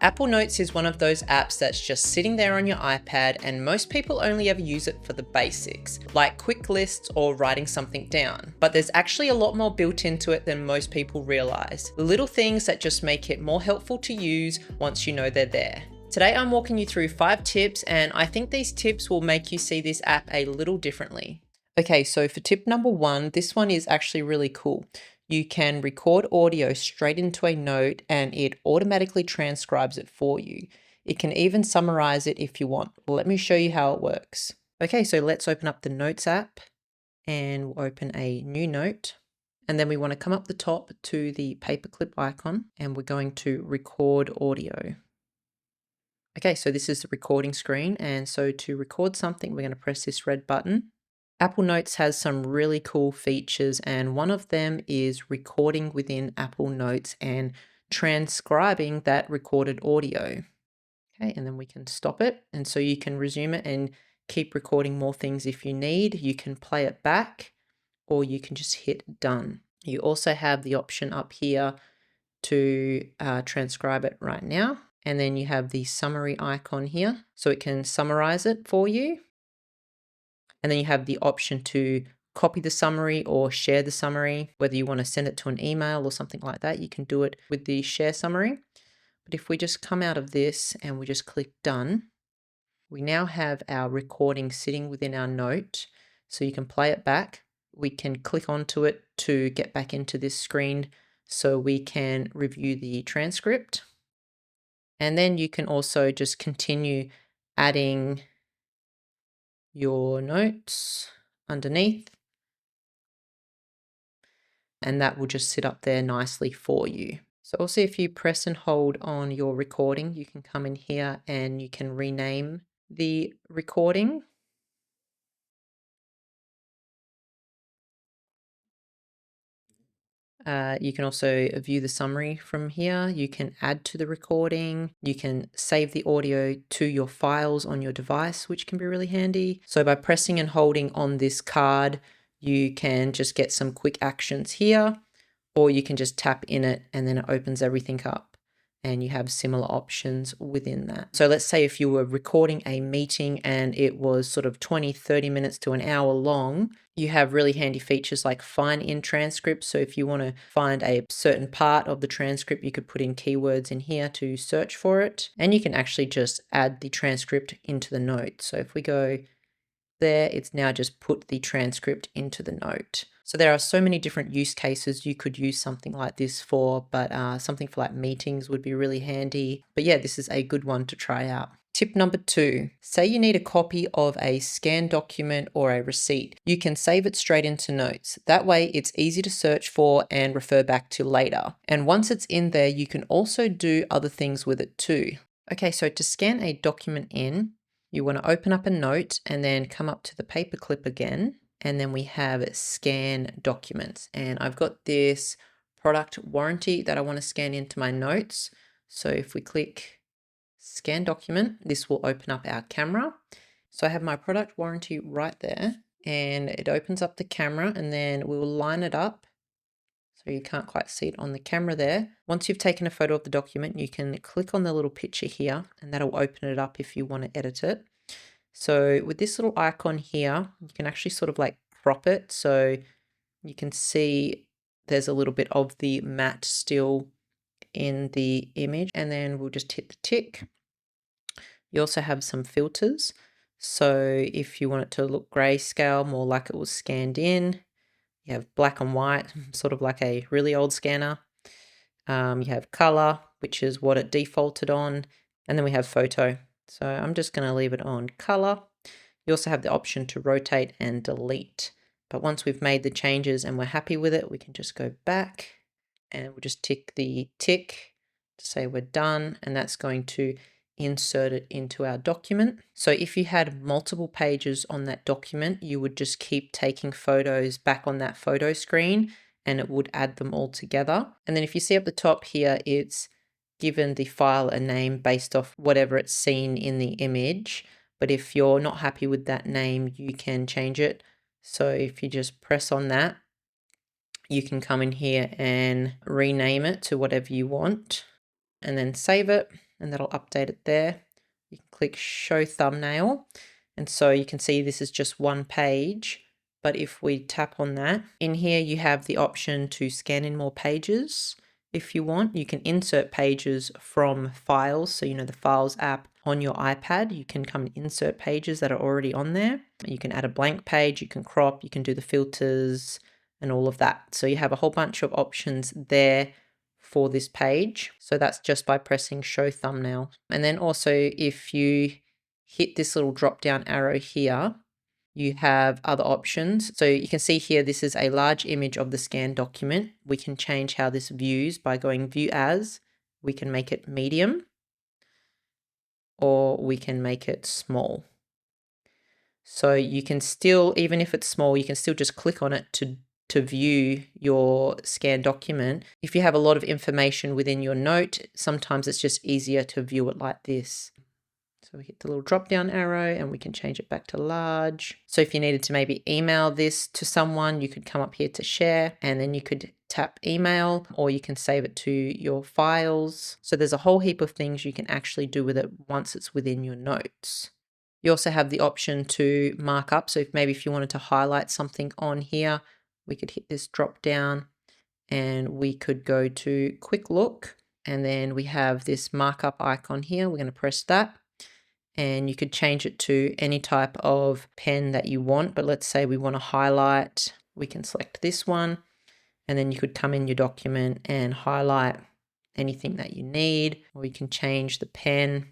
Apple Notes is one of those apps that's just sitting there on your iPad, and most people only ever use it for the basics, like quick lists or writing something down. But there's actually a lot more built into it than most people realize. The little things that just make it more helpful to use once you know they're there. Today I'm walking you through 5 tips, and I think these tips will make you see this app a little differently. Okay, so for tip number 1, this one is actually really cool. You can record audio straight into a note and it automatically transcribes it for you. It can even summarize it if you want. Let me show you how it works. Okay, so let's open up the Notes app and we'll open a new note. And then we want to come up the top to the paperclip icon and we're going to record audio. Okay, so this is the recording screen. And so to record something, we're going to press this red button. Apple Notes has some really cool features, and one of them is recording within Apple Notes and transcribing that recorded audio. Okay, and then we can stop it. And so you can resume it and keep recording more things if you need. You can play it back or you can just hit done. You also have the option up here to transcribe it right now. And then you have the summary icon here, so it can summarize it for you. And then you have the option to copy the summary or share the summary, whether you want to send it to an email or something like that. You can do it with the share summary. But if we just come out of this and we just click done, we now have our recording sitting within our note. So you can play it back. We can click onto it to get back into this screen so we can review the transcript. And then you can also just continue adding your notes underneath, and that will just sit up there nicely for you. So also if you press and hold on your recording, you can come in here and you can rename the recording. You can also view the summary from here. You can add to the recording. You can save the audio to your files on your device, which can be really handy. So by pressing and holding on this card, you can just get some quick actions here, or you can just tap in it and then it opens everything up. And you have similar options within that. So let's say if you were recording a meeting and it was sort of 20, 30 minutes to an hour long, you have really handy features like find in transcript. So if you want to find a certain part of the transcript, you could put in keywords in here to search for it. And you can actually just add the transcript into the note. So if we go there, it's now just put the transcript into the note. So there are so many different use cases you could use something like this for, but something for like meetings would be really handy. But yeah, this is a good one to try out. Tip number 2, say you need a copy of a scanned document or a receipt. You can save it straight into Notes. That way it's easy to search for and refer back to later. And once it's in there, you can also do other things with it too. Okay, so to scan a document in, you want to open up a note and then come up to the paperclip again. And then we have scan documents. And I've got this product warranty that I want to scan into my notes. So if we click scan document, this will open up our camera. So I have my product warranty right there and it opens up the camera and then we will line it up. So you can't quite see it on the camera there. Once you've taken a photo of the document, you can click on the little picture here and that'll open it up if you want to edit it. So with this little icon here, you can actually sort of like crop it. So you can see there's a little bit of the matte still in the image, and then we'll just hit the tick. You also have some filters. So if you want it to look grayscale, more like it was scanned in, you have black and white, sort of like a really old scanner. You have color, which is what it defaulted on. And then we have photo. So I'm just going to leave it on color. You also have the option to rotate and delete. But once we've made the changes and we're happy with it, we can just go back and we'll just tick the tick to say we're done. And that's going to insert it into our document. So if you had multiple pages on that document, you would just keep taking photos back on that photo screen and it would add them all together. And then if you see up the top here, it's given the file a name based off whatever it's seen in the image. But if you're not happy with that name, you can change it. So if you just press on that, you can come in here and rename it to whatever you want and then save it. and that'll update it there. You can click show thumbnail. And so you can see this is just one page. But if we tap on that, in here you have the option to scan in more pages. If you want, you can insert pages from files. So, the Files app on your iPad, you can come and insert pages that are already on there. You can add a blank page, you can crop, you can do the filters and all of that. So you have a whole bunch of options there for this page. So that's just by pressing show thumbnail. And then also if you hit this little drop down arrow here, you have other options. So you can see here, this is a large image of the scanned document. We can change how this views by going view as. We can make it medium, or we can make it small. So you can still, even if it's small, you can still just click on it to view your scanned document. If you have a lot of information within your note, sometimes it's just easier to view it like this. So we hit the little drop down arrow and we can change it back to large. So if you needed to maybe email this to someone, you could come up here to share, and then you could tap email, or you can save it to your files. So there's a whole heap of things you can actually do with it once it's within your notes. You also have the option to mark up. So if you wanted to highlight something on here, we could hit this drop down and we could go to quick look, and then we have this markup icon here. We're going to press that. And you could change it to any type of pen that you want. But let's say we want to highlight, we can select this one, and then you could come in your document and highlight anything that you need, or you can change the pen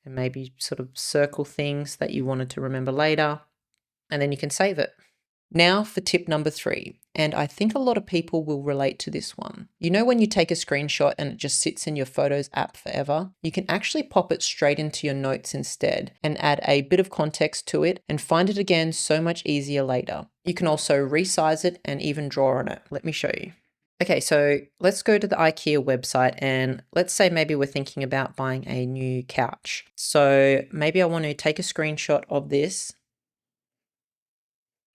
and maybe sort of circle things that you wanted to remember later, and then you can save it. Now for tip number 3, and I think a lot of people will relate to this one. When you take a screenshot and it just sits in your Photos app forever, you can actually pop it straight into your notes instead and add a bit of context to it and find it again so much easier later. You can also resize it and even draw on it. Let me show you. Okay, so let's go to the IKEA website, and let's say maybe we're thinking about buying a new couch. So maybe I want to take a screenshot of this.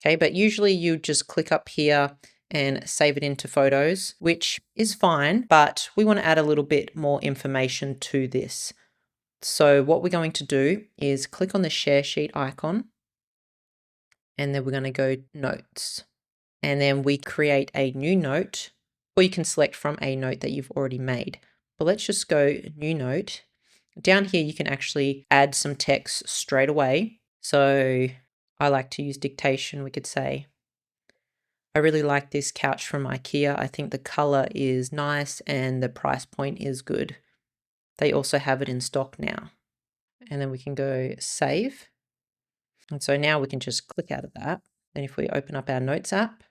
Okay, but usually you just click up here and save it into Photos, which is fine, but we want to add a little bit more information to this. So what we're going to do is click on the share sheet icon, and then we're going to go Notes. And then we create a new note, or you can select from a note that you've already made. But let's just go New Note. Down here, you can actually add some text straight away. So I like to use dictation, we could say. I really like this couch from IKEA. I think the color is nice and the price point is good. They also have it in stock now. And then we can go save. And so now we can just click out of that. Then if we open up our Notes app,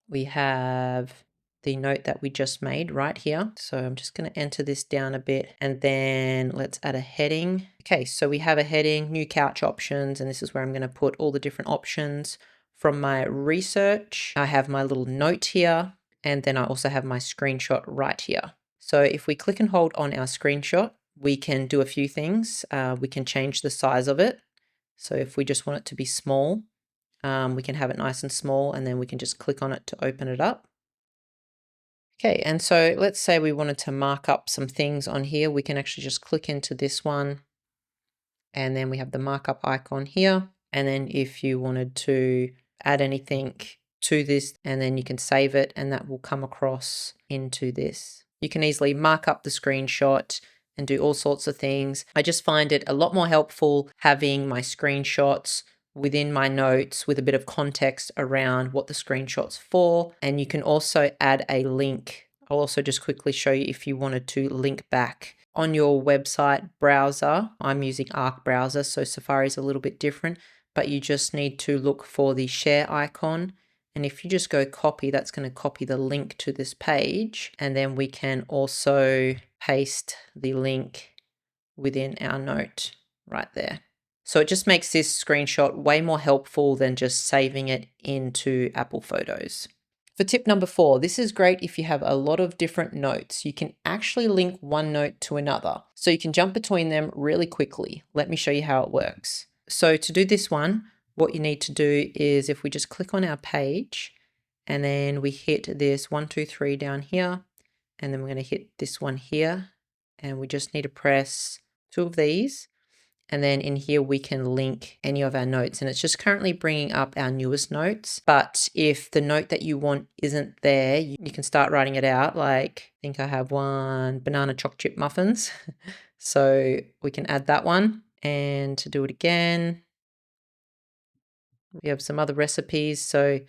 we have the note that we just made right here. So I'm just going to enter this down a bit, and then let's add a heading. Okay, so we have a heading, new couch options, and this is where I'm going to put all the different options from my research. I have my little note here, and then I also have my screenshot right here. So if we click and hold on our screenshot, we can do a few things. We can change the size of it. So if we just want it to be small, we can have it nice and small, and then we can just click on it to open it up. Okay, and so let's say we wanted to mark up some things on here. We can actually just click into this one, and then we have the markup icon here. And then if you wanted to add anything to this, and then you can save it, and that will come across into this. You can easily mark up the screenshot and do all sorts of things. I just find it a lot more helpful having my screenshots within my notes with a bit of context around what the screenshot's for. And you can also add a link. I'll also just quickly show you if you wanted to link back on your website browser. I'm using Arc browser, so Safari is a little bit different, but you just need to look for the share icon. And if you just go copy, that's going to copy the link to this page. And then we can also paste the link within our note right there. So it just makes this screenshot way more helpful than just saving it into Apple Photos. For tip number 4, this is great if you have a lot of different notes. You can actually link one note to another, so you can jump between them really quickly. Let me show you how it works. So to do this one, what you need to do is if we just click on our page, and then we hit this 1, 2, 3 down here, and then we're going to hit this one here, and we just need to press 2 of these. And then in here, we can link any of our notes, and it's just currently bringing up our newest notes. But if the note that you want isn't there, you can start writing it out. Like, I think I have one, banana choc chip muffins. So we can add that one. And to do it again, we have some other recipes. So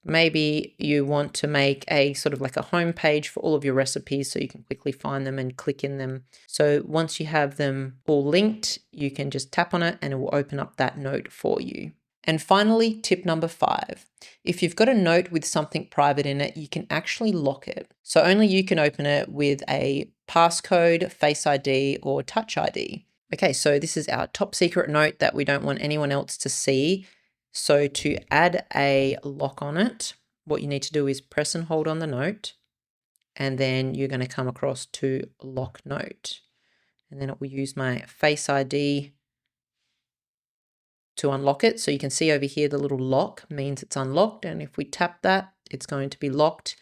maybe you want to make a sort of like a home page for all of your recipes so you can quickly find them and click in them. So once you have them all linked, you can just tap on it and it will open up that note for you. And finally, tip number 5. If you've got a note with something private in it, you can actually lock it. So only you can open it with a passcode, Face ID, or Touch ID. Okay, so this is our top secret note that we don't want anyone else to see. So to add a lock on it, what you need to do is press and hold on the note, and then you're going to come across to lock note. And then it will use my Face ID to unlock it. So you can see over here, the little lock means it's unlocked. And if we tap that, it's going to be locked.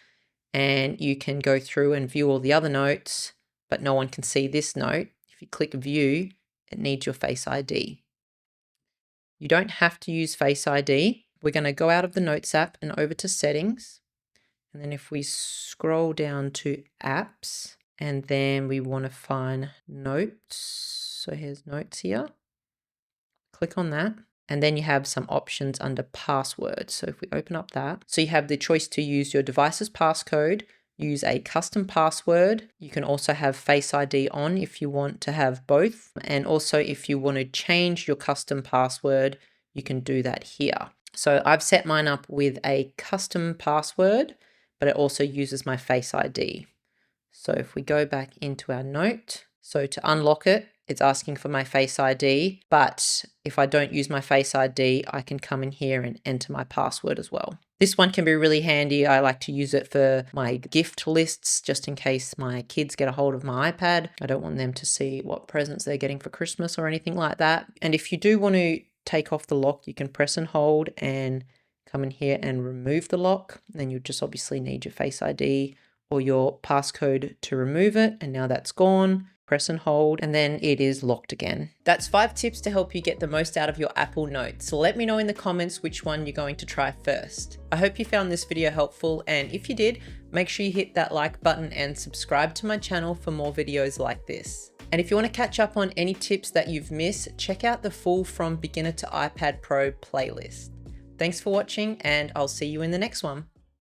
And you can go through and view all the other notes, but no one can see this note. If you click view, it needs your Face ID. You don't have to use Face ID. We're going to go out of the Notes app and over to Settings. And then if we scroll down to Apps, and then we want to find Notes. So here's Notes here. Click on that. And then you have some options under Password. So if we open up that, so you have the choice to use your device's passcode, use a custom password. You can also have Face ID on if you want to have both. And also if you want to change your custom password, you can do that here. So I've set mine up with a custom password, but it also uses my Face ID. So if we go back into our note, so to unlock it, it's asking for my Face ID, but if I don't use my Face ID, I can come in here and enter my password as well. This one can be really handy. I like to use it for my gift lists, just in case my kids get a hold of my iPad. I don't want them to see what presents they're getting for Christmas or anything like that. And if you do want to take off the lock, you can press and hold and come in here and remove the lock. Then you just obviously need your Face ID or your passcode to remove it. And now that's gone. Press and hold, and then it is locked again. That's 5 tips to help you get the most out of your Apple Notes. So let me know in the comments which one you're going to try first. I hope you found this video helpful, and if you did, make sure you hit that like button and subscribe to my channel for more videos like this. And if you want to catch up on any tips that you've missed, check out the full From Beginner to iPad Pro playlist. Thanks for watching, and I'll see you in the next one.